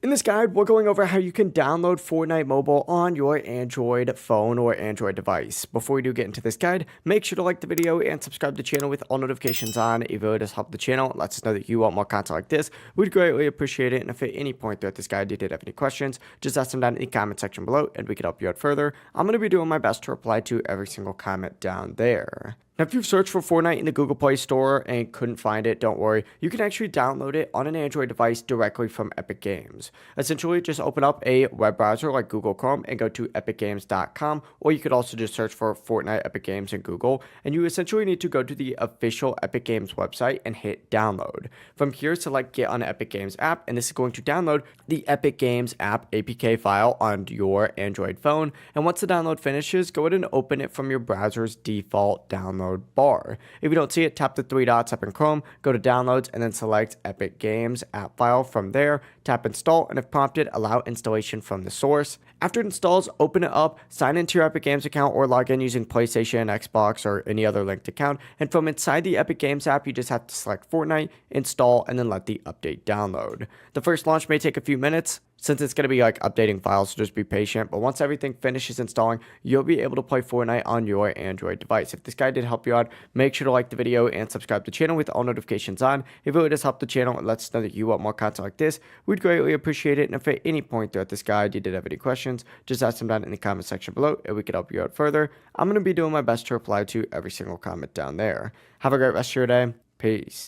In this guide, we're going over how you can download Fortnite Mobile on your Android phone or Android device. Before we do get into this guide, make sure to like the video and subscribe to the channel with all notifications on. It really does help the channel. It lets us know that you want more content like this. We'd greatly appreciate it. And if at any point throughout this guide you did have any questions, just ask them down in the comment section below and we can help you out further. I'm going to be doing my best to reply to every single comment down there. Now, if you've searched for Fortnite in the Google Play Store and couldn't find it, don't worry. You can actually download it on an Android device directly from Epic Games. Essentially, just open up a web browser like Google Chrome and go to epicgames.com, or you could also just search for Fortnite Epic Games in Google, and you essentially need to go to the official Epic Games website and hit download. From here, select Get on Epic Games app, and this is going to download the Epic Games app APK file on your Android phone. And once the download finishes, go ahead and open it from your browser's default download bar. If you don't see it, tap the three dots up in Chrome, go to downloads, and then select Epic Games app file. From there, tap install, and if prompted, allow installation from the source. After it installs, open it up, sign into your Epic Games account or log in using PlayStation, Xbox, or any other linked account, and from inside the Epic Games app, you just have to select Fortnite, install, and then let the update download. The first launch may take a few minutes, since it's going to be like updating files, so just be patient. But once everything finishes installing, you'll be able to play Fortnite on your Android device. If this guide did help you out, make sure to like the video and subscribe to the channel with all notifications on. It really does help the channel. It lets us know that you want more content like this. We'd greatly appreciate it. And if at any point throughout this guide you did have any questions, just ask them down in the comment section below and we can help you out further. I'm going to be doing my best to reply to every single comment down there. Have a great rest of your day. Peace.